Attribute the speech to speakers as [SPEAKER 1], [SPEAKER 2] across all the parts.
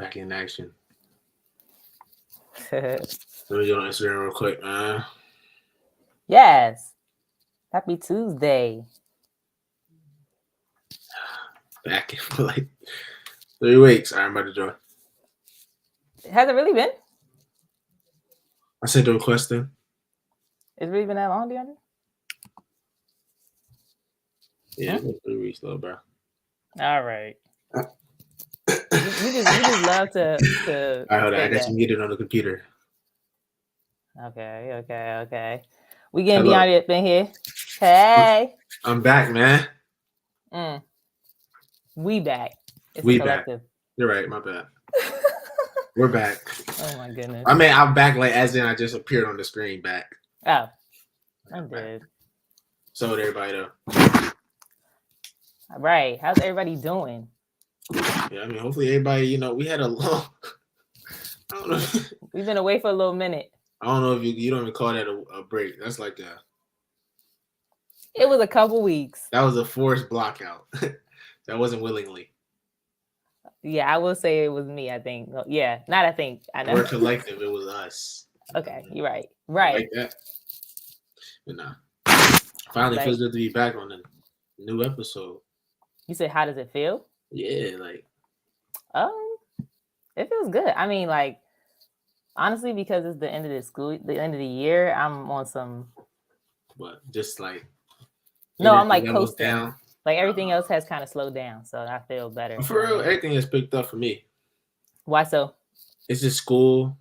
[SPEAKER 1] Back in action. Let me go on Instagram real quick, man.
[SPEAKER 2] Yes. Happy Tuesday.
[SPEAKER 1] Back in for like 3 weeks. I'm about to join.
[SPEAKER 2] Has it really been?
[SPEAKER 1] I sent the request in.
[SPEAKER 2] It's really been that long, DeAndre?
[SPEAKER 1] Yeah, it's been 3 weeks though, bro.
[SPEAKER 2] All right. we just love to
[SPEAKER 1] All right, hold on. I got you muted on the computer.
[SPEAKER 2] Okay. We getting
[SPEAKER 1] Hello.
[SPEAKER 2] DeAndre up in here. Hey.
[SPEAKER 1] I'm back, man.
[SPEAKER 2] We back. It's
[SPEAKER 1] We
[SPEAKER 2] a collective.
[SPEAKER 1] back. You're right, my bad. We're back.
[SPEAKER 2] Oh my goodness.
[SPEAKER 1] I mean, I'm back like as in I just appeared on the screen back.
[SPEAKER 2] Oh. I'm dead.
[SPEAKER 1] So did everybody though.
[SPEAKER 2] All right. How's everybody doing?
[SPEAKER 1] Yeah, I mean, hopefully everybody, we had a long. I don't know.
[SPEAKER 2] We've been away for a little minute.
[SPEAKER 1] I don't know if you don't even call that a break. That's like
[SPEAKER 2] It was a couple weeks.
[SPEAKER 1] That was a forced block out. That wasn't willingly.
[SPEAKER 2] Yeah, I will say it was me, I think. Yeah, not I think. I know.
[SPEAKER 1] We're collective. It was us.
[SPEAKER 2] Okay, you're right. Right.
[SPEAKER 1] Like that. But nah. Finally feels good to be back on a new episode.
[SPEAKER 2] You said, how does it feel?
[SPEAKER 1] Yeah, like.
[SPEAKER 2] It feels good. I mean, like, honestly, because it's the end of the end of the year, I'm on some.
[SPEAKER 1] What? Just like.
[SPEAKER 2] No, I'm like coasting.
[SPEAKER 1] Down.
[SPEAKER 2] Like everything else has kind of slowed down, so I feel better.
[SPEAKER 1] For real, everything has picked up for me.
[SPEAKER 2] Why so?
[SPEAKER 1] It's just school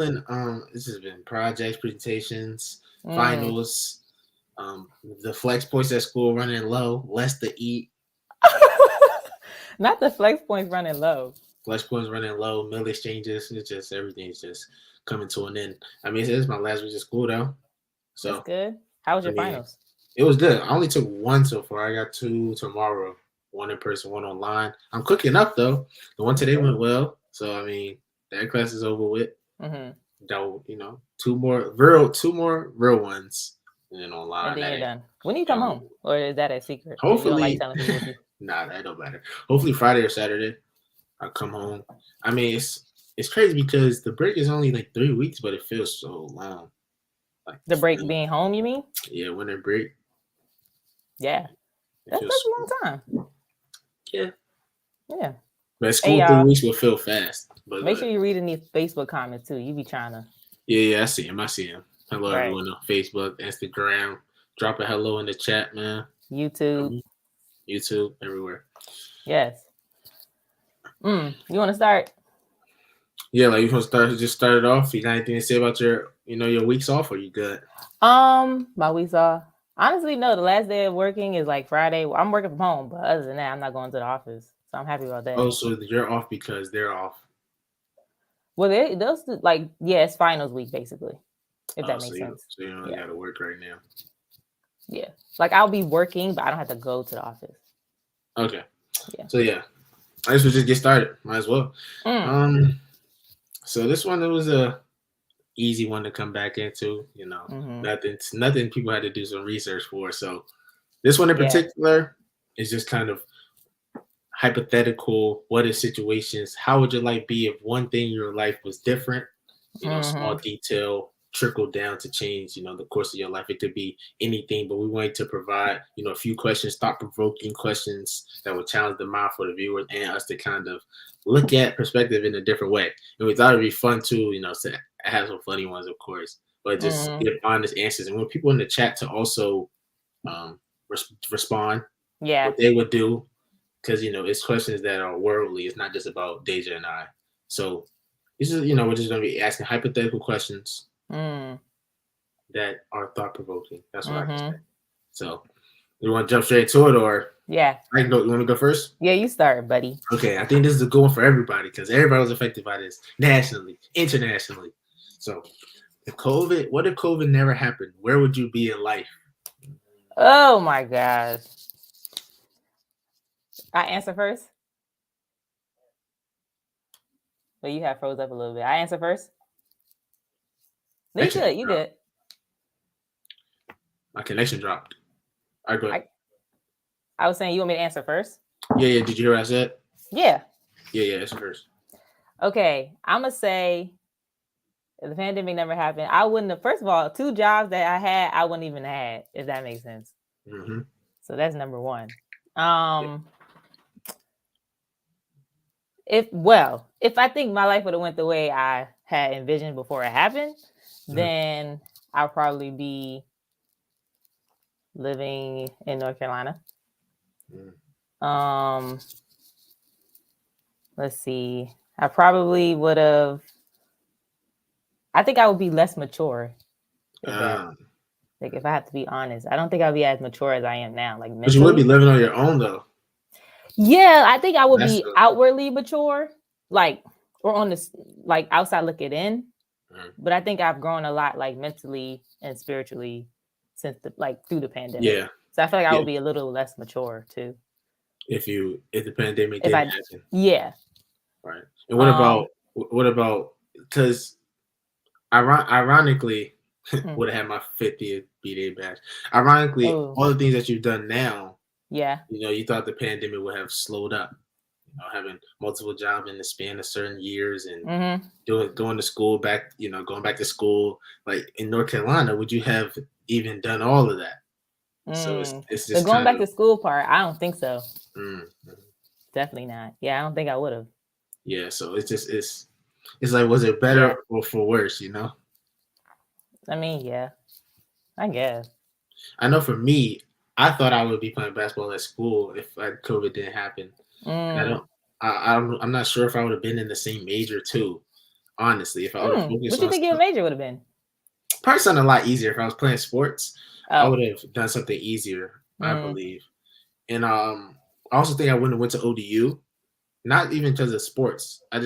[SPEAKER 1] and it's just been projects, presentations, finals. The flex points at school running low, less to eat.
[SPEAKER 2] Not the flex points running low.
[SPEAKER 1] Flex points running low, meal exchanges. It's just everything's just coming to an end. I mean, it's my last week of school though, so
[SPEAKER 2] that's good. How was your finals?
[SPEAKER 1] It was good. I only took 1 so far. I got 2 tomorrow. 1 in person, 1 online. I'm cooking up though. The one today went well, so I mean that class is over with. Though 2 more real ones, and then online.
[SPEAKER 2] And then you're done. When do you come home, or is that a secret?
[SPEAKER 1] Hopefully,
[SPEAKER 2] you don't like telling people.
[SPEAKER 1] Nah, that don't matter. Hopefully Friday or Saturday, I'll come home. I mean, it's crazy because the break is only like 3 weeks, but it feels so long. Like
[SPEAKER 2] the break being home, you mean?
[SPEAKER 1] Yeah, winter break.
[SPEAKER 2] Yeah, that's a long time.
[SPEAKER 1] Yeah. But school 3 weeks will feel fast. But
[SPEAKER 2] make sure you read in these Facebook comments too. You be trying to.
[SPEAKER 1] Yeah, I see him. Hello, everyone on Facebook, Instagram. Drop a hello in the chat, man.
[SPEAKER 2] YouTube,
[SPEAKER 1] everywhere.
[SPEAKER 2] Yes. You want to start?
[SPEAKER 1] Yeah, like you want to just start it off. You got anything to say about your weeks off, or you good?
[SPEAKER 2] My weeks off. Honestly, no. The last day of working is like Friday. I'm working from home, but other than that, I'm not going to the office. So I'm happy about that.
[SPEAKER 1] Oh, so you're off because they're off.
[SPEAKER 2] Well, those like it's finals week basically. If that makes sense.
[SPEAKER 1] So you don't got to work right now.
[SPEAKER 2] Yeah, like I'll be working, but I don't have to go to the office.
[SPEAKER 1] Okay.
[SPEAKER 2] Yeah.
[SPEAKER 1] So I guess we'll just get started. Might as well. So this one, it was a easy one to come back into. Nothing people had to do some research for. So this one in particular is just kind of hypothetical. What is situations? How would your life be if one thing in your life was different? Small detail trickled down to change, the course of your life. It could be anything, but we wanted to provide, a few questions, thought-provoking questions that would challenge the mind for the viewers and us to kind of look at perspective in a different way. And we thought it'd be fun too, to have some funny ones, of course, but just give honest answers. And when people in the chat to also respond, what they would do, because it's questions that are worldly. It's not just about Deja and I. So this is, we're just going to be asking hypothetical questions that are thought-provoking. That's what I can say. So you want to jump straight to it, or
[SPEAKER 2] I
[SPEAKER 1] can go? You want to go first?
[SPEAKER 2] Yeah, you start, buddy.
[SPEAKER 1] Okay, I think this is a good one for everybody because everybody was affected by this nationally, internationally. So what if COVID never happened? Where would you be in life?
[SPEAKER 2] Oh my gosh. I answer first? But you have froze up a little bit. I answer first? No, you good. You good.
[SPEAKER 1] My connection dropped. All right, go ahead.
[SPEAKER 2] I was saying you want me to answer first?
[SPEAKER 1] Yeah. Did you hear what I said?
[SPEAKER 2] Yeah.
[SPEAKER 1] Yeah, answer first.
[SPEAKER 2] Okay, I'm gonna say if the pandemic never happened, I wouldn't have. First of all, 2 jobs that I had, I wouldn't even have had, if that makes sense.
[SPEAKER 1] Mm-hmm.
[SPEAKER 2] So that's number one.
[SPEAKER 1] Yeah.
[SPEAKER 2] If I think my life would have went the way I had envisioned before it happened, then I'll probably be living in North Carolina. Let's see. I probably would have. I think I would be less mature. If I have to be honest, I don't think I'll be as mature as I am now. Like mentally.
[SPEAKER 1] But you would be living on your own though.
[SPEAKER 2] Yeah, I think I would be outwardly mature, like or on this like outside looking in. But I think I've grown a lot, like mentally and spiritually, since through the pandemic.
[SPEAKER 1] Yeah.
[SPEAKER 2] So I feel like I would be a little less mature too.
[SPEAKER 1] If the pandemic didn't happen.
[SPEAKER 2] Yeah.
[SPEAKER 1] Right. And what about because ironically would have had my 50th B-Day bash. Ironically, all the things that you've done now, you thought the pandemic would have slowed up. Having multiple jobs in the span of certain years and going to school going back to school. Like in North Carolina, would you have even done all of that? So it's just
[SPEAKER 2] the going back to school part. I don't think so. Definitely not. Yeah, I don't think I would have.
[SPEAKER 1] Yeah, so it's like, was it better or for worse?
[SPEAKER 2] I mean, yeah, I guess.
[SPEAKER 1] I know for me, I thought I would be playing basketball at school if COVID didn't happen. I'm not sure if I would have been in the same major too. Honestly, if I would have focused
[SPEAKER 2] what do you think your major would have been?
[SPEAKER 1] Probably something a lot easier. If I was playing sports, I would have done something easier, I believe. And I also think I wouldn't have went to ODU, not even because of sports. I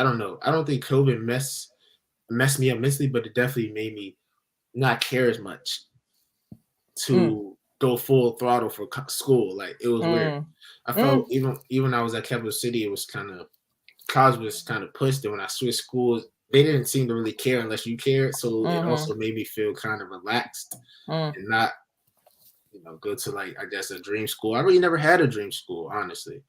[SPEAKER 1] don't know. I don't think COVID messed me up mentally, but it definitely made me not care as much to go full throttle for school. Like it was weird. I felt even when I was at Capital City, it was college was kind of pushed. And when I switched schools, they didn't seem to really care unless you cared. So it also made me feel kind of relaxed and not, go to I guess a dream school. I really never had a dream school, honestly.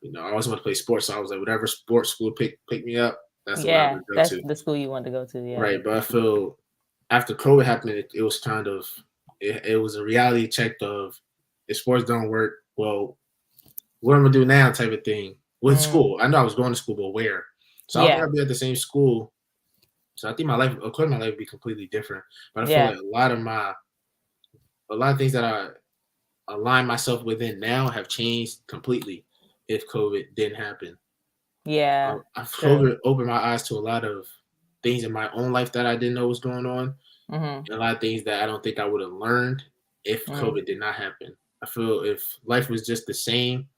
[SPEAKER 1] I always wanted to play sports, so I was like, whatever sports school pick me up, that's what I would go to.
[SPEAKER 2] That's the school you wanted to go to, yeah.
[SPEAKER 1] Right, but I feel after COVID happened, it was kind of it was a reality check of if sports don't work, well, what am I gonna do now type of thing with school. I know I was going to school, but where? So I don't think I'll be at the same school. So I think my life would be completely different. But I feel like a lot of things that I align myself within now have changed completely if COVID didn't happen.
[SPEAKER 2] Yeah.
[SPEAKER 1] COVID opened my eyes to a lot of things in my own life that I didn't know was going on. And a lot of things that I don't think I would have learned if COVID did not happen. I feel if life was just the same,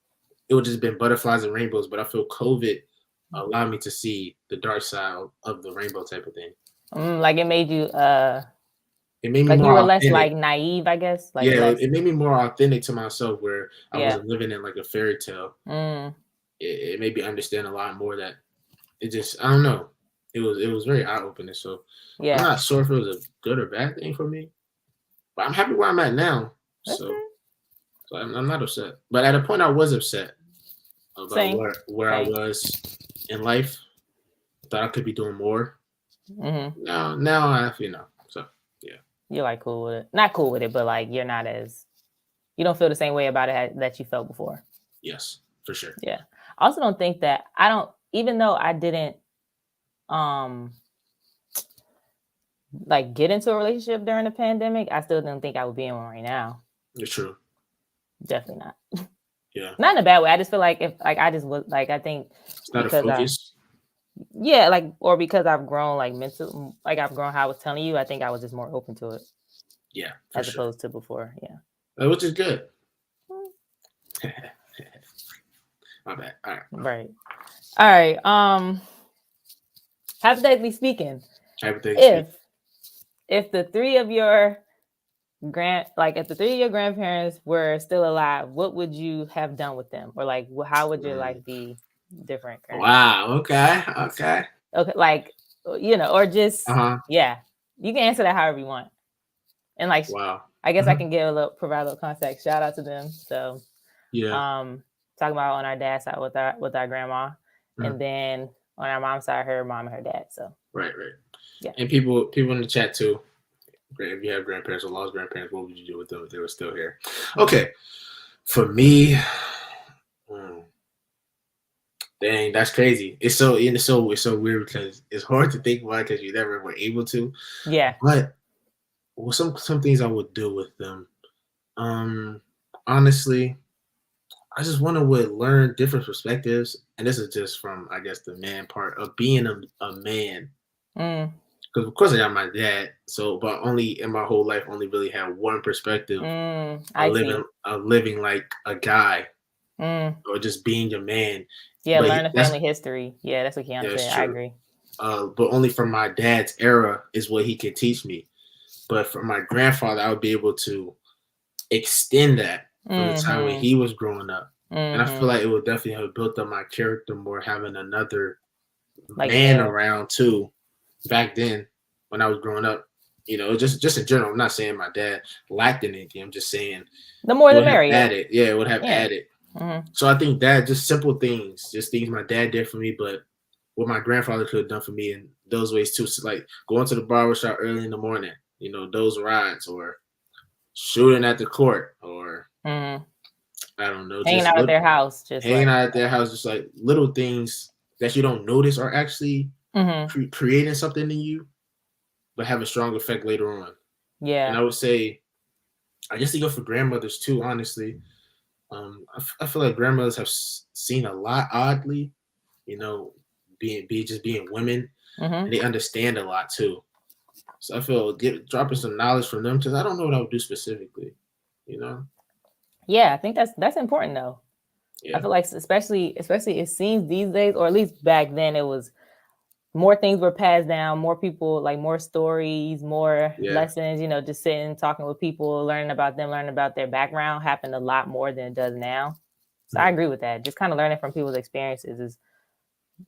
[SPEAKER 1] it would just been butterflies and rainbows. But I feel COVID allowed me to see the dark side of the rainbow type of thing.
[SPEAKER 2] Like it made you
[SPEAKER 1] it made me
[SPEAKER 2] like
[SPEAKER 1] more
[SPEAKER 2] you were
[SPEAKER 1] authentic.
[SPEAKER 2] less naive, I guess.
[SPEAKER 1] It made me more authentic to myself, where I wasn't living in like a fairy tale. It made me understand a lot more that it just, I don't know. It was very eye-opening. So I'm not sure if it was a good or bad thing for me, but I'm happy where I'm at now. So I'm not upset. But at a point I was upset about where I was in life. I thought I could be doing more. Now I so yeah.
[SPEAKER 2] You're like cool with it. Not cool with it, but like you're not as, you don't feel the same way about it that you felt before.
[SPEAKER 1] Yes, for sure.
[SPEAKER 2] Yeah. I also don't think that even though I didn't like get into a relationship during the pandemic, I still don't think I would be in one right now.
[SPEAKER 1] It's true.
[SPEAKER 2] Definitely not.
[SPEAKER 1] Yeah.
[SPEAKER 2] Not in a bad way. I just feel like if like I just was like I think
[SPEAKER 1] it's not a focus.
[SPEAKER 2] Or because I've grown I've grown how I was telling you, I think I was just more open to it.
[SPEAKER 1] Yeah.
[SPEAKER 2] As opposed to before. Yeah.
[SPEAKER 1] Which is good. My bad. All right.
[SPEAKER 2] All right. Hypothetically speaking, if the three of your grandparents were still alive, what would you have done with them? Or like how would your life be different?
[SPEAKER 1] Wow. Okay.
[SPEAKER 2] Like, or just yeah. You can answer that however you want. And like I guess I can provide a little context. Shout out to them. So
[SPEAKER 1] yeah.
[SPEAKER 2] Talking about on our dad's side with our grandma. And then on our mom's side, her mom and her dad. So
[SPEAKER 1] right.
[SPEAKER 2] yeah.
[SPEAKER 1] And people in the chat too. If you have grandparents or lost grandparents, what would you do with them if they were still here? Okay, for me, dang, that's crazy. It's so weird because it's hard to think about because you never were able to.
[SPEAKER 2] Yeah.
[SPEAKER 1] But some things I would do with them. Honestly, I just want to learn different perspectives, and this is just from I guess the man part of being a man. Because of course I got my dad, so but only in my whole life only really had one perspective of living like a guy or just being a man.
[SPEAKER 2] Yeah,
[SPEAKER 1] But
[SPEAKER 2] learn the family history. Yeah, that's what Keanu said. I agree.
[SPEAKER 1] But only from my dad's era is what he could teach me. But from my grandfather, I would be able to extend that from the time when he was growing up. And I feel like it would definitely have built up my character more having another man around too. Back then, when I was growing up, just in general, I'm not saying my dad lacked in anything. I'm just saying
[SPEAKER 2] the more the merrier.
[SPEAKER 1] It would have added. So I think that just simple things, just things my dad did for me, but what my grandfather could have done for me in those ways too. So like going to the barbershop early in the morning, those rides, or shooting at the court, or I don't know,
[SPEAKER 2] hanging out at their house,
[SPEAKER 1] just like little things that you don't notice are actually creating something in you, but have a strong effect later on.
[SPEAKER 2] Yeah.
[SPEAKER 1] And I would say, I guess they go for grandmothers too, honestly. I feel like grandmothers have seen a lot oddly, being women, and they understand a lot too. So I feel dropping some knowledge from them, because I don't know what I would do specifically,
[SPEAKER 2] Yeah, I think that's important though. Yeah. I feel like especially it seems these days, or at least back then, it was more things were passed down, more people, like more stories, more lessons, just sitting, talking with people, learning about them, learning about their background happened a lot more than it does now. So I agree with that. Just kind of learning from people's experiences is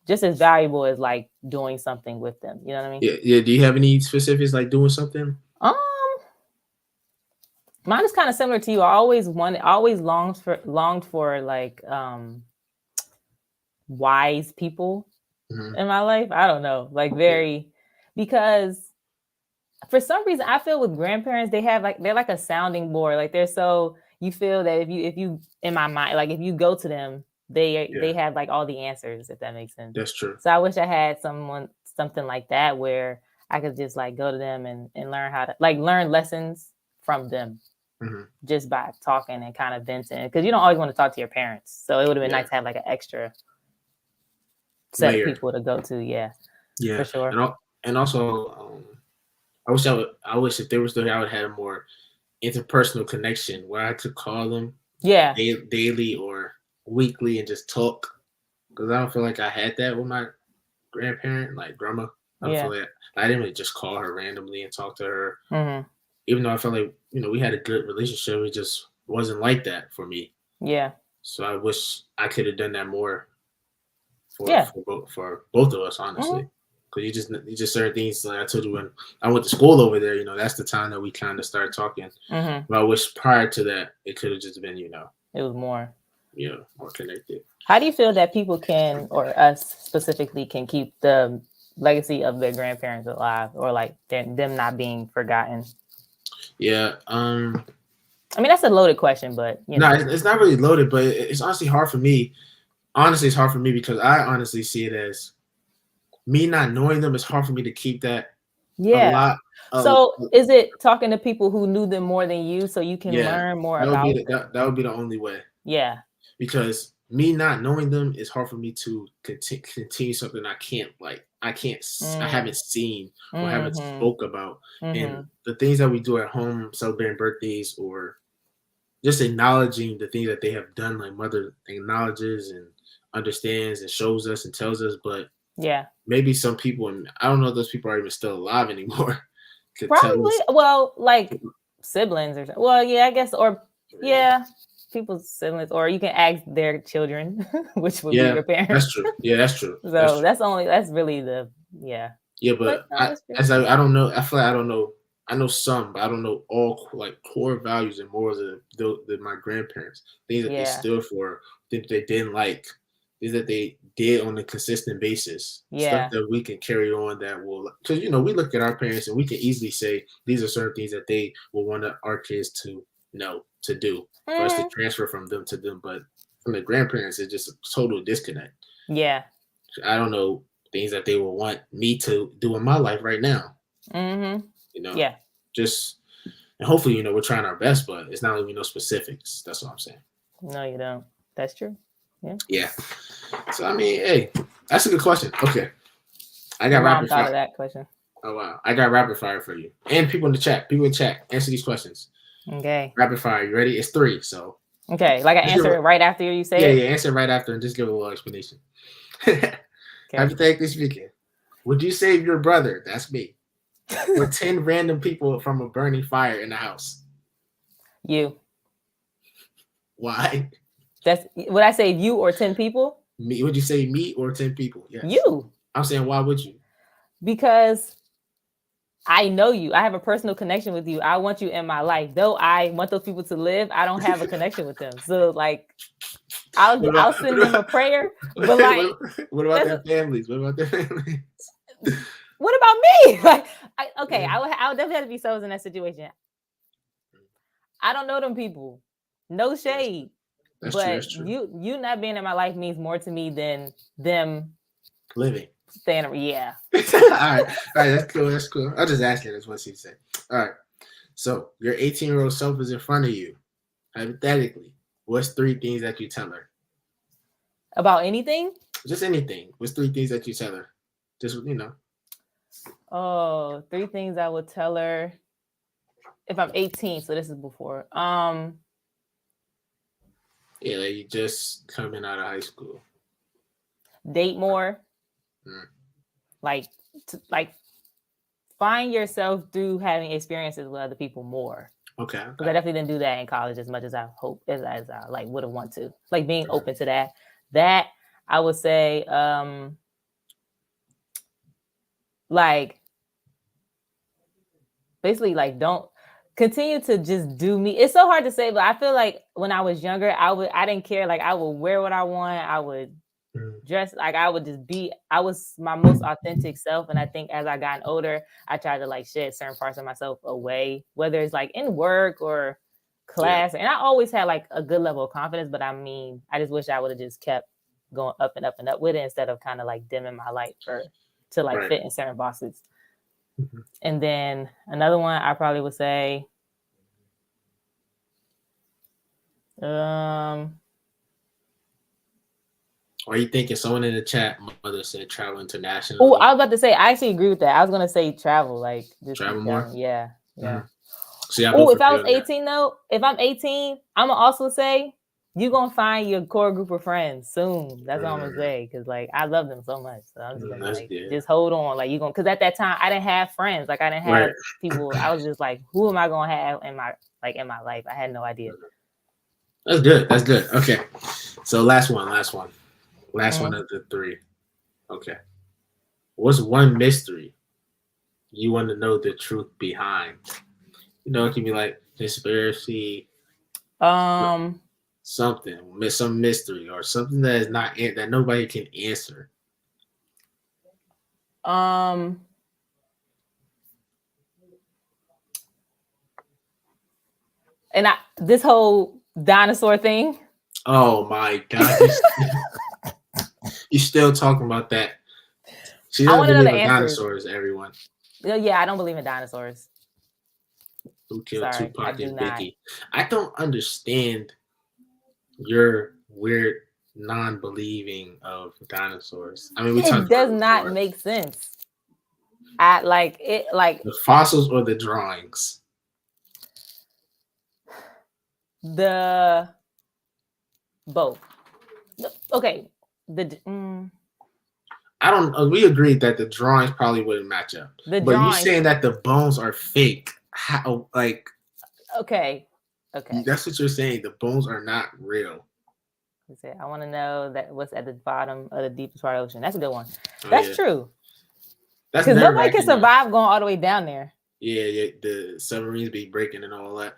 [SPEAKER 2] just as valuable as like doing something with them. You know what I mean?
[SPEAKER 1] Yeah. Do you have any specifics like doing something?
[SPEAKER 2] Mine is kind of similar to you. I always longed for like wise people in my life. I don't know, like because for some reason I feel with grandparents they're like a sounding board. Like you feel that if you in my mind, like if you go to them, they have like all the answers, if that makes sense.
[SPEAKER 1] That's true.
[SPEAKER 2] So I wish I had something like that where I could just like go to them and learn how to like learn lessons from them. Just by talking and kind of venting, because you don't always want to talk to your parents, so it would have been nice to have like an extra set of people to go to. Yeah, for sure.
[SPEAKER 1] And also, I wish if they were still here, I would have a more interpersonal connection where I could call them daily or weekly and just talk, because I don't feel like I had that with my grandparent, like grandma. I don't feel like I didn't really just call her randomly and talk to her. Even though I felt like, we had a good relationship, it just wasn't like that for me.
[SPEAKER 2] Yeah.
[SPEAKER 1] So I wish I could have done that more for both of us, honestly. Because you just certain things, like I told you when I went to school over there, that's the time that we kind of started talking. But I wish prior to that, it could have just been,
[SPEAKER 2] it was more,
[SPEAKER 1] more connected.
[SPEAKER 2] How do you feel that people can, or us specifically, can keep the legacy of their grandparents alive, or like them not being forgotten?
[SPEAKER 1] Yeah.
[SPEAKER 2] I mean, that's a loaded question, but
[SPEAKER 1] no, it's not really loaded, but it's honestly hard for me. Honestly, it's hard for me because I honestly see it as me not knowing them. It's hard for me to keep that.
[SPEAKER 2] Yeah. So is it talking to people who knew them more than you, so you can learn more about them?
[SPEAKER 1] That would be the only way.
[SPEAKER 2] Yeah.
[SPEAKER 1] Because me not knowing them, it's hard for me to continue something I haven't seen or haven't spoke about. And the things that we do at home, celebrating birthdays or just acknowledging the things that they have done, like mother acknowledges and understands and shows us and tells us, but maybe some people, and I don't know if those people are even still alive anymore.
[SPEAKER 2] Probably. Well, like siblings or something. Well, yeah, I guess, or people's siblings, or you can ask their children, which would be your parents.
[SPEAKER 1] That's true. Yeah, that's true.
[SPEAKER 2] So that's really the
[SPEAKER 1] Yeah, but I don't know. I feel like I don't know. I know some, but I don't know all like core values and morals of my grandparents. Things that they stood for, things they didn't like. things that they did on a consistent basis. Stuff that we can carry on that will, because we look at our parents and we can easily say these are certain things that they will want our kids to know to do for us to transfer from them to them. But from the grandparents, it's just a total disconnect.
[SPEAKER 2] Yeah.
[SPEAKER 1] I don't know things that they will want me to do in my life right now.
[SPEAKER 2] Yeah.
[SPEAKER 1] Just, and hopefully, we're trying our best, but it's not no specifics. That's what I'm saying.
[SPEAKER 2] No, you don't. That's true. Yeah.
[SPEAKER 1] Yeah. So I mean, hey, that's a good question. Okay. I got
[SPEAKER 2] rapid fire. Thought of that question.
[SPEAKER 1] Oh wow. I got rapid fire for you. And people in the chat. People in chat. Answer these questions.
[SPEAKER 2] Okay.
[SPEAKER 1] Rapid fire. You ready? It's 3. So
[SPEAKER 2] okay. Like I answer it right after you say
[SPEAKER 1] it? Yeah, answer right after and just give a little explanation. Hypothetically speaking, would you save your brother? That's me. Or 10 random people from a burning fire in the house?
[SPEAKER 2] You.
[SPEAKER 1] Why?
[SPEAKER 2] Would I save you or 10 people?
[SPEAKER 1] Me? Would you say me or 10 people? Yes.
[SPEAKER 2] You.
[SPEAKER 1] I'm saying, why would you?
[SPEAKER 2] Because I know you. I have a personal connection with you. I want you in my life. Though I want those people to live, I don't have a connection with them. So like, I'll send them a prayer. But like,
[SPEAKER 1] what about their families? What about their families?
[SPEAKER 2] What about me? Like, I would definitely have to be so in that situation. I don't know them people. No shade. That's true. You not being in my life means more to me than them
[SPEAKER 1] living.
[SPEAKER 2] Staying. Yeah.
[SPEAKER 1] All right. That's cool. I'll just ask you. That's what she said. All right. So your 18-year-old self is in front of you. Hypothetically, what's 3 things that you tell her?
[SPEAKER 2] About anything?
[SPEAKER 1] Just anything. What's 3 things that you tell her? Just
[SPEAKER 2] Oh, 3 things I would tell her if I'm 18. So this is before.
[SPEAKER 1] Yeah, like you just coming out of high school.
[SPEAKER 2] Date more. Like find yourself through having experiences with other people more.
[SPEAKER 1] Okay.
[SPEAKER 2] Because I definitely didn't do that in college as much as I hope as I like would have wanted to. Like being open to that. That I would say, like basically like don't continue to just do me. It's so hard to say, but I feel like when I was younger, I didn't care. Like I would wear what I want. I would dress like I would just be. I was my most authentic self, and I think as I gotten older, I tried to like shed certain parts of myself away, whether it's like in work or class. And I always had like a good level of confidence, but I mean, I just wish I would have just kept going up and up and up with it instead of kind of like dimming my light to like fit in certain boxes. And then another one I probably would say,
[SPEAKER 1] are you thinking someone in the chat? Mother said travel internationally.
[SPEAKER 2] Oh, I was about to say I actually agree with that. I was gonna say travel, like just
[SPEAKER 1] travel more.
[SPEAKER 2] Yeah.
[SPEAKER 1] So
[SPEAKER 2] if I was 18 though, if I'm 18, I'm gonna also say you're gonna find your core group of friends soon. That's all I'm gonna say, because like I love them so much. So I'm just gonna like just hold on, like because at that time I didn't have friends, like I didn't have people. I was just like, who am I gonna have in my life? I had no idea.
[SPEAKER 1] That's good. Okay, so last one of the 3. Okay, what's one mystery you want to know the truth behind? It can be like conspiracy, something, some mystery, or something that is not that nobody can answer.
[SPEAKER 2] And this whole dinosaur thing.
[SPEAKER 1] Oh my God. You're still talking about that. She doesn't believe in dinosaurs, everyone.
[SPEAKER 2] Yeah, I don't believe in dinosaurs.
[SPEAKER 1] Who killed Tupac and Biggie? I don't understand your weird non-believing of dinosaurs. I mean,
[SPEAKER 2] it does not make sense. I like it, like
[SPEAKER 1] the fossils or the drawings.
[SPEAKER 2] The both. Okay.
[SPEAKER 1] I don't. We agreed that the drawings probably wouldn't match up. But you saying that the bones are fake? How? Like?
[SPEAKER 2] Okay.
[SPEAKER 1] That's what you're saying. The bones are not real.
[SPEAKER 2] I want to know that what's at the bottom of the deepest part of the ocean. That's a good one. That's true. Because nobody can survive going all the way down there.
[SPEAKER 1] Yeah. The submarines be breaking and all that.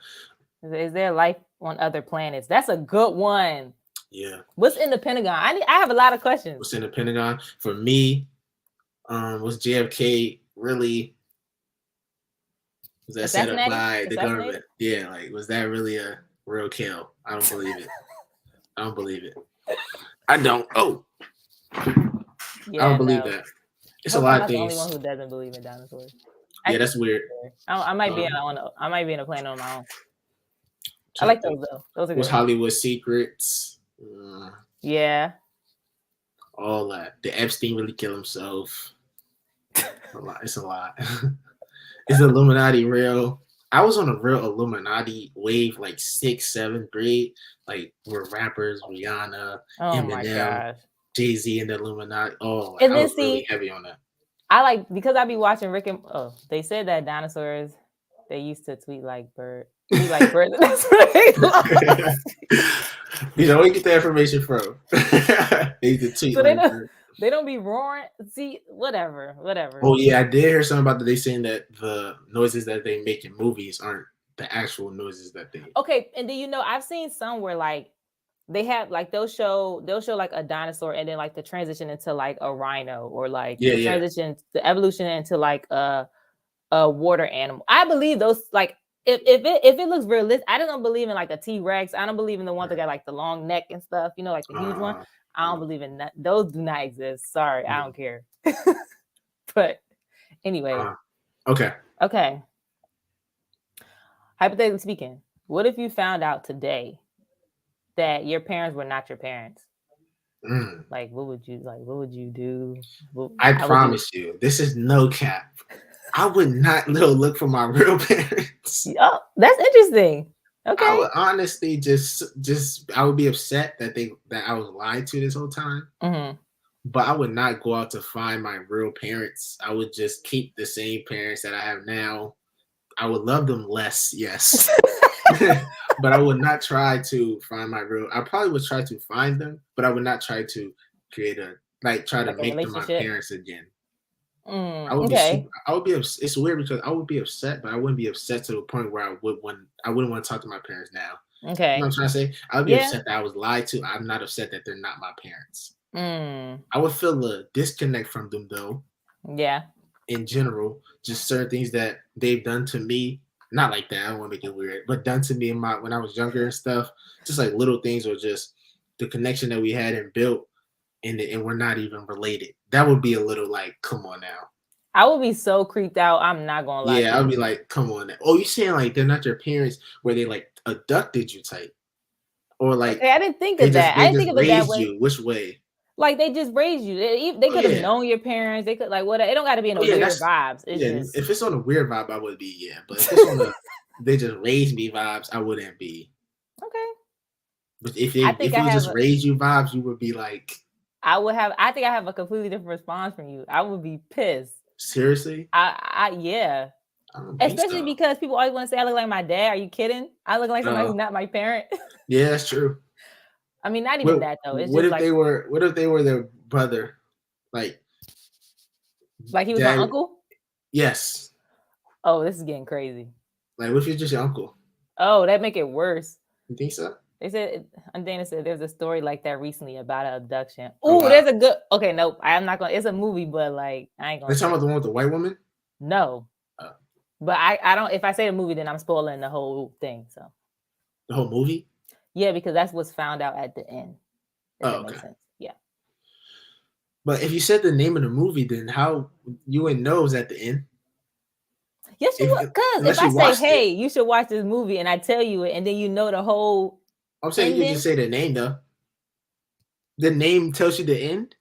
[SPEAKER 2] Is there life on other planets? That's a good one.
[SPEAKER 1] Yeah.
[SPEAKER 2] What's in the Pentagon? I have a lot of questions.
[SPEAKER 1] What's in the Pentagon? For me, was JFK really, was that set up by the government? Yeah, like, was that really a real kill? I don't believe it. I don't believe it. I don't. Oh, yeah, I don't believe that. It's a lot of things.
[SPEAKER 2] I'm not the only one who doesn't believe in dinosaurs.
[SPEAKER 1] Yeah, that's weird.
[SPEAKER 2] I might be in a plane on my own. I like those though. Those are good.
[SPEAKER 1] Hollywood Secrets.
[SPEAKER 2] Yeah.
[SPEAKER 1] All that. Did Epstein really kill himself? A lot. It's a lot. Is Illuminati real? I was on a real Illuminati wave like 6th, 7th grade. Like, we're rappers, Rihanna, Eminem, Jay-Z, and the Illuminati. Oh, like, I was really heavy on that.
[SPEAKER 2] I like, because I be watching Rick and they said that dinosaurs, they used to tweet like birds. That's right.
[SPEAKER 1] You know, where you get the information from? They used to tweet
[SPEAKER 2] so like birds. They don't be roaring. See, whatever.
[SPEAKER 1] Oh yeah, I did hear something about that. They saying that the noises that they make in movies aren't the actual noises that they.
[SPEAKER 2] Okay, and then I've seen some where like they have like they'll show like a dinosaur and then like the transition into like a rhino or like transition the evolution into like a water animal. I believe those, like if it looks realistic. I don't believe in like a T-Rex. I don't believe in the ones that got like the long neck and stuff. Like the huge one. I don't believe in that. Those do not exist. Sorry, I don't care. But anyway.
[SPEAKER 1] Okay.
[SPEAKER 2] Hypothetically speaking, what if you found out today that your parents were not your parents? Like, what would you do?
[SPEAKER 1] I promise you, this is no cap. I would not look for my real parents.
[SPEAKER 2] Oh, that's interesting. Okay.
[SPEAKER 1] I would honestly just I would be upset that I was lied to this whole time.
[SPEAKER 2] Mm-hmm.
[SPEAKER 1] But I would not go out to find my real parents. I would just keep the same parents that I have now. I would love them less, yes. But I would not try to find my real. I probably would try to find them, but I would not try to create try to make them my parents again. I would be. It's weird because I would be upset, but I wouldn't be upset to the point where I wouldn't want to talk to my parents now.
[SPEAKER 2] Okay.
[SPEAKER 1] You know what I'm trying to say? I would be upset that I was lied to. I'm not upset that they're not my parents. I would feel a disconnect from them though.
[SPEAKER 2] Yeah.
[SPEAKER 1] In general, just certain things that they've done to me. Not like that. I don't want to make it weird, but done to me when I was younger and stuff. Just like little things, or just the connection that we had and built, and we're not even related. That would be a little like, come on now.
[SPEAKER 2] I would be so creeped out. I'm not gonna lie.
[SPEAKER 1] Yeah, I'd be like, come on now. Oh, you saying like they're not your parents, where they like abducted you type, or like?
[SPEAKER 2] Okay, I didn't think of that. I didn't think of it that way.
[SPEAKER 1] Which way?
[SPEAKER 2] Like they just raised you. They could have known your parents. They could like what? It don't got to be in weird vibes. It's
[SPEAKER 1] if it's on a weird vibe, I would be But if it's on a they just raised me vibes, I wouldn't be.
[SPEAKER 2] Okay.
[SPEAKER 1] But if it just raised you vibes, you would be like.
[SPEAKER 2] I think I have a completely different response from you. I would be pissed.
[SPEAKER 1] Seriously?
[SPEAKER 2] Yeah. Especially because people always want to say I look like my dad. Are you kidding? I look like somebody who's not my parent.
[SPEAKER 1] Yeah, that's true.
[SPEAKER 2] I mean, not even that though. It's
[SPEAKER 1] what if they were their brother? Like
[SPEAKER 2] he was my uncle?
[SPEAKER 1] Yes.
[SPEAKER 2] Oh, this is getting crazy.
[SPEAKER 1] Like, what if it's just your uncle?
[SPEAKER 2] Oh, that make it worse.
[SPEAKER 1] You think so?
[SPEAKER 2] They said, and Dana said there's a story like that recently about an abduction. Oh, wow. There's a good. Okay, nope. I'm not gonna. It's a movie, but like I ain't gonna.
[SPEAKER 1] They're talking about the one with the white woman.
[SPEAKER 2] No. But I don't. If I say the movie, then I'm spoiling the whole thing. So.
[SPEAKER 1] The whole movie.
[SPEAKER 2] Yeah, because that's what's found out at the end.
[SPEAKER 1] Oh, okay. Makes sense. Yeah. But if you said the name of the movie, then how you wouldn't know it was at the end?
[SPEAKER 2] Yes, you would. Because if I say, "Hey, you should watch this movie," and I tell you it, and then you know the whole.
[SPEAKER 1] I'm saying you just say the name though. The name tells you the end.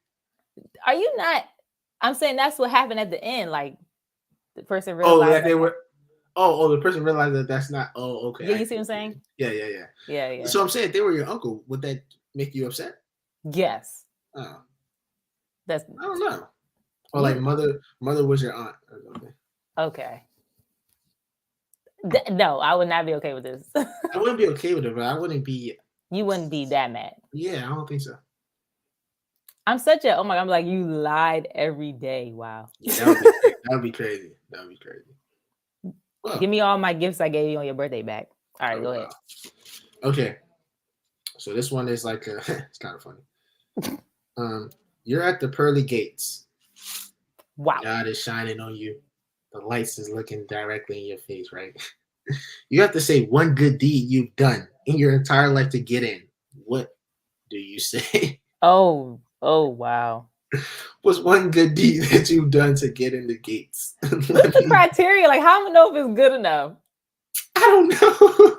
[SPEAKER 2] Are you not? I'm saying that's what happened at the end. Like the person realized.
[SPEAKER 1] Oh, that they were. Oh, the person realized that that's not. Oh, okay.
[SPEAKER 2] Yeah, you see what I'm saying?
[SPEAKER 1] Yeah. So I'm saying if they were your uncle, would that make you upset?
[SPEAKER 2] Yes.
[SPEAKER 1] Oh.
[SPEAKER 2] I
[SPEAKER 1] don't know. Or like mother was your aunt or something.
[SPEAKER 2] Okay. No, I would not be okay with this.
[SPEAKER 1] I wouldn't be okay with it, but I wouldn't be.
[SPEAKER 2] You wouldn't be that mad.
[SPEAKER 1] Yeah, I don't think so.
[SPEAKER 2] I'm such a. Oh my God! I'm like, you lied every day. Wow.
[SPEAKER 1] Yeah, that would be crazy. That would be crazy. Well,
[SPEAKER 2] give me all my gifts I gave you on your birthday back. All right, go ahead.
[SPEAKER 1] Okay. So this one is like it's kind of funny. You're at the pearly gates.
[SPEAKER 2] Wow.
[SPEAKER 1] God is shining on you. The lights is looking directly in your face, right? You have to say one good deed you've done in your entire life to get in. What do you say?
[SPEAKER 2] Oh, wow.
[SPEAKER 1] What's one good deed that you've done to get in the gates?
[SPEAKER 2] What's the criteria? Like, how do I know if it's good enough?
[SPEAKER 1] I don't know.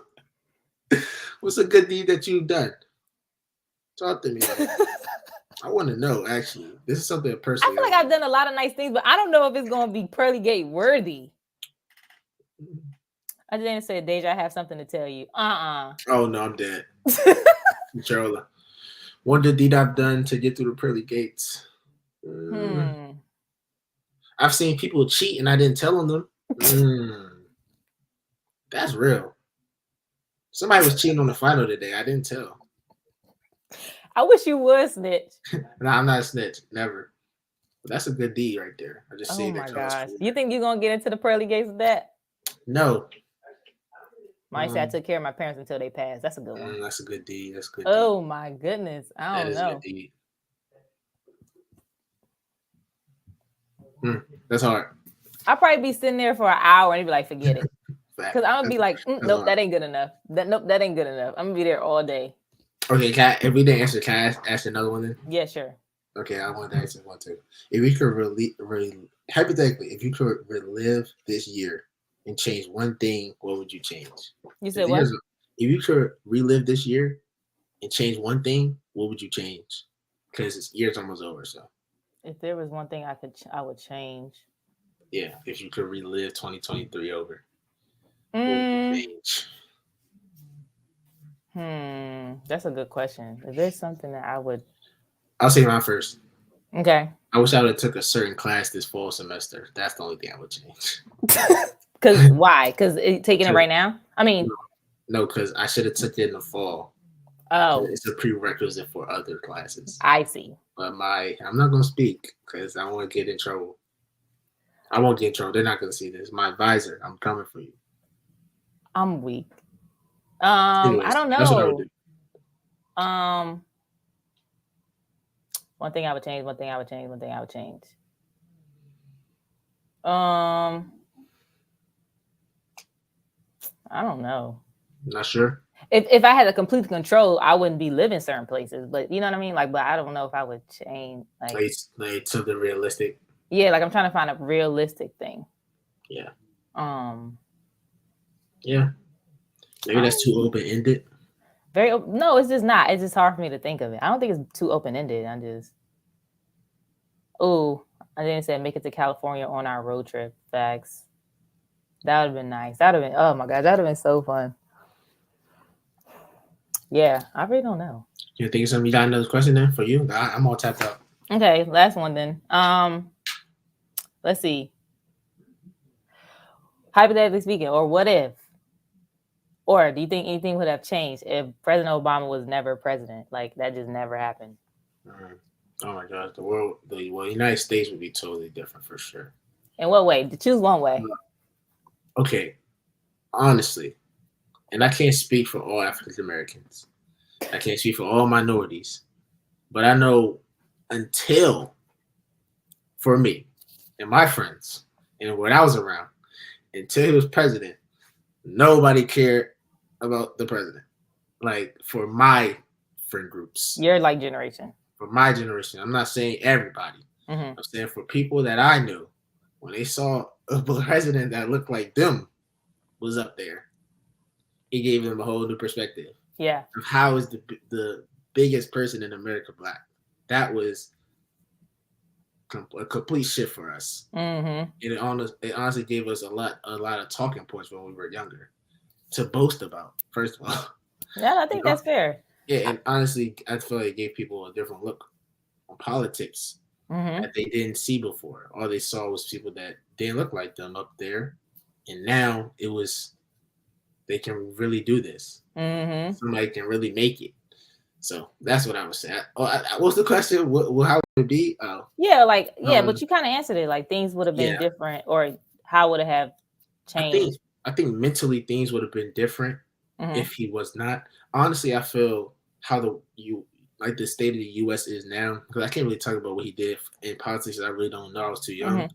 [SPEAKER 1] What's a good deed that you've done? Talk to me. I want to know, actually. This is something personally.
[SPEAKER 2] I feel like I've done a lot of nice things, but I don't know if it's going to be pearly gate worthy. I didn't say, Deja, I have something to tell you.
[SPEAKER 1] Oh, no, I'm dead. Controller. One good deed I've done to get through the pearly gates. I've seen people cheat and I didn't tell them. That's real. Somebody was cheating on the final today. I didn't tell.
[SPEAKER 2] I wish you would snitch.
[SPEAKER 1] No, I'm not a snitch. Never. But that's a good deed right there. I just say that.
[SPEAKER 2] Oh my gosh. You think you're going to get into the pearly gates of that?
[SPEAKER 1] No.
[SPEAKER 2] Mine said I took care of my parents until they passed. That's a good one.
[SPEAKER 1] That's a good deed. That's a good
[SPEAKER 2] deed. My goodness. I don't know. That is a good
[SPEAKER 1] deed. That's hard.
[SPEAKER 2] I'll probably be sitting there for an hour and be like, forget it. Because I'm going to be like, nope, that ain't good enough. That ain't good enough. I'm going to be there all day.
[SPEAKER 1] Okay, if we didn't answer, can I ask another one then?
[SPEAKER 2] Yeah, sure.
[SPEAKER 1] Okay, I want to ask one too. If you could hypothetically, if you could relive this year and change one thing, what would you change?
[SPEAKER 2] You said what?
[SPEAKER 1] If you could relive this year and change one thing, what would you change? Because this year's almost over, so.
[SPEAKER 2] If there was one thing I would change.
[SPEAKER 1] Yeah, if you could relive 2023 over, what would you change?
[SPEAKER 2] That's a good question. If there's something that I would,
[SPEAKER 1] I'll say mine first.
[SPEAKER 2] Okay.
[SPEAKER 1] I wish I would have took a certain class this fall semester. That's the only thing I would change.
[SPEAKER 2] Because why? Because taking it right now? I mean,
[SPEAKER 1] no, because I should have took it in the fall.
[SPEAKER 2] Oh,
[SPEAKER 1] it's a prerequisite for other classes.
[SPEAKER 2] I see.
[SPEAKER 1] But I'm not gonna speak because I want to get in trouble. I won't get in trouble. They're not gonna see this. My advisor, I'm coming for you.
[SPEAKER 2] I'm weak. Anyways, I don't know. That's what I would do. One thing I would change. I don't know.
[SPEAKER 1] Not sure.
[SPEAKER 2] If I had a complete control, I wouldn't be living certain places. But you know what I mean? Like, but I don't know if I would change.
[SPEAKER 1] Like something realistic.
[SPEAKER 2] Yeah, like I'm trying to find a realistic thing.
[SPEAKER 1] Yeah. Yeah. Maybe that's too open-ended.
[SPEAKER 2] No, it's just not. It's just hard for me to think of it. I don't think it's too open-ended. I didn't say make it to California on our road trip. Facts. That would have been nice. That would have been, oh my God, that would have been so fun. Yeah, I really don't know.
[SPEAKER 1] You think something? You got another question then for you? I'm all tapped out.
[SPEAKER 2] Okay, last one then. Let's see. Hypothetically speaking, or what if? Or do you think anything would have changed if President Obama was never president? Like that just never happened.
[SPEAKER 1] Oh my gosh, the United States would be totally different for sure.
[SPEAKER 2] In what way? Choose one way.
[SPEAKER 1] Okay, honestly, and I can't speak for all African Americans. I can't speak for all minorities, but I know until for me and my friends and when I was around, until he was president, nobody cared about the president. Like for my friend groups.
[SPEAKER 2] Your like generation.
[SPEAKER 1] For my generation. I'm not saying everybody. I'm saying for people that I knew, when they saw a president that looked like them was up there, it gave them a whole new perspective.
[SPEAKER 2] Yeah.
[SPEAKER 1] Of how is the biggest person in America black? That was a complete shift for us. And it honestly gave us a lot of talking points when we were younger to boast about, first of all.
[SPEAKER 2] Yeah, I think that's fair.
[SPEAKER 1] Yeah, and honestly, I feel like it gave people a different look on politics that they didn't see before. All they saw was people that didn't look like them up there. And now it was, they can really do this. Somebody can really make it. So that's what I was saying. What's the question? How would it be?
[SPEAKER 2] Yeah, but you kind of answered it. Like things would have been different, or how would it have changed?
[SPEAKER 1] I think mentally things would have been different if he was not. Honestly, I feel how the state of the U.S. is now, because I can't really talk about what he did in politics. I really don't know. I was too young.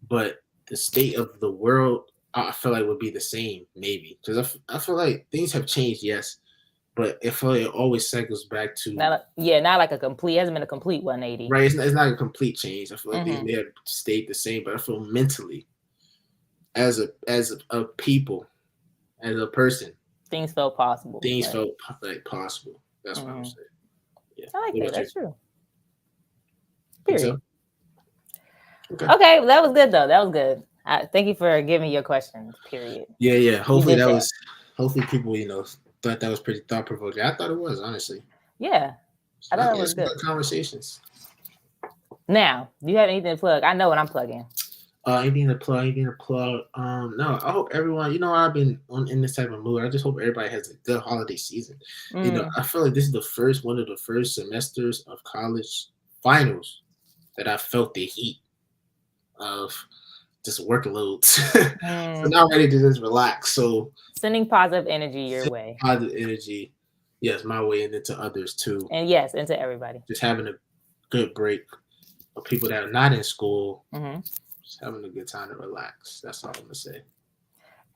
[SPEAKER 1] But the state of the world, I feel like would be the same, maybe, because I feel like things have changed, yes, but I feel like it always cycles back to
[SPEAKER 2] not like a complete. It hasn't been a complete 180.
[SPEAKER 1] Right, it's not a complete change. I feel like things may have stayed the same, but I feel mentally, as a people, as a person,
[SPEAKER 2] things felt possible.
[SPEAKER 1] Things felt like possible. That's what I'm saying. Yeah,
[SPEAKER 2] I like that. That's true.
[SPEAKER 1] Period.
[SPEAKER 2] Okay, well, that was good though. That was good. Thank you for giving your questions. Period.
[SPEAKER 1] Yeah. Hopefully hopefully people thought that was pretty thought provoking. I thought it was, honestly.
[SPEAKER 2] Yeah, I thought it was good.
[SPEAKER 1] Conversations.
[SPEAKER 2] Now, do you have anything to plug? I know what I'm plugging.
[SPEAKER 1] Anything to plug? No, I hope everyone. I've been in this type of mood. I just hope everybody has a good holiday season. I feel like this is one of the first semesters of college finals that I felt the heat of just workloads. So now I'm ready to just relax. So
[SPEAKER 2] sending positive energy your way.
[SPEAKER 1] Positive energy, yes, my way, and into others too.
[SPEAKER 2] And yes, into everybody.
[SPEAKER 1] Just having a good break of people that are not in school. Just having a good time to relax. That's all I'm gonna say.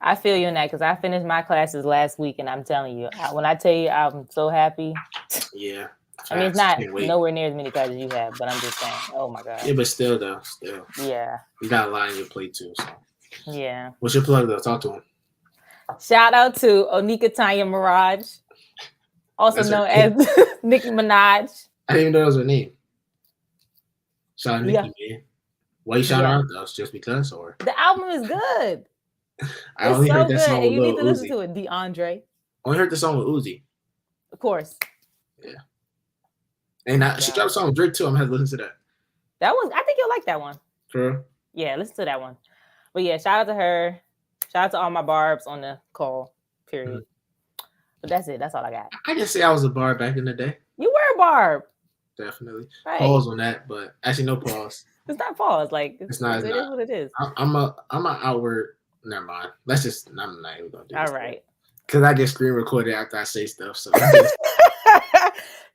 [SPEAKER 2] I feel you in that because I finished my classes last week, and I'm telling you, when I tell you I'm so happy.
[SPEAKER 1] Yeah.
[SPEAKER 2] I mean, it's not nowhere near as many classes you have, but I'm just saying, oh my god.
[SPEAKER 1] Yeah, but still though.
[SPEAKER 2] Yeah.
[SPEAKER 1] You got a lot on your plate too. So.
[SPEAKER 2] Yeah.
[SPEAKER 1] What's your plug though? Talk to him.
[SPEAKER 2] Shout out to Onika Tanya Mirage, also known as Nicki Minaj.
[SPEAKER 1] I didn't even know that was her name. Shout out Nicki, man. Why you shout out though? Just because, or
[SPEAKER 2] the album is good.
[SPEAKER 1] I only heard that song with
[SPEAKER 2] you need to listen to it, DeAndre.
[SPEAKER 1] Only heard the song with Uzi.
[SPEAKER 2] Of course.
[SPEAKER 1] Yeah. And she dropped a song with Drake too. I'm gonna have to listen to that.
[SPEAKER 2] I think you'll like that one.
[SPEAKER 1] Sure.
[SPEAKER 2] Yeah, listen to that one. But yeah, shout out to her. Shout out to all my barbs on the call. Period. But that's it. That's all I got.
[SPEAKER 1] I can say I was a barb back in the day.
[SPEAKER 2] You were a barb.
[SPEAKER 1] Definitely.
[SPEAKER 2] Right.
[SPEAKER 1] Pause on that, but actually no pause.
[SPEAKER 2] It's not pause. Like it's not. It is what it is.
[SPEAKER 1] I'm an outward. Never mind. I'm not even gonna do this.
[SPEAKER 2] All right.
[SPEAKER 1] Because I get screen recorded after I say stuff. So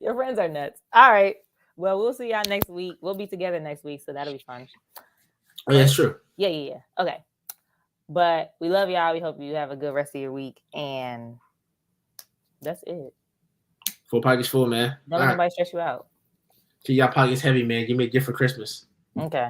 [SPEAKER 2] your friends are nuts. All right. Well, we'll see y'all next week. We'll be together next week, so that'll be fun.
[SPEAKER 1] Oh, yeah, that's true.
[SPEAKER 2] Yeah. Okay. But we love y'all. We hope you have a good rest of your week, and that's it.
[SPEAKER 1] Full pockets full, man.
[SPEAKER 2] Don't let nobody stress you out.
[SPEAKER 1] Keep y'all pockets heavy, man. Give me a gift for Christmas.
[SPEAKER 2] Okay.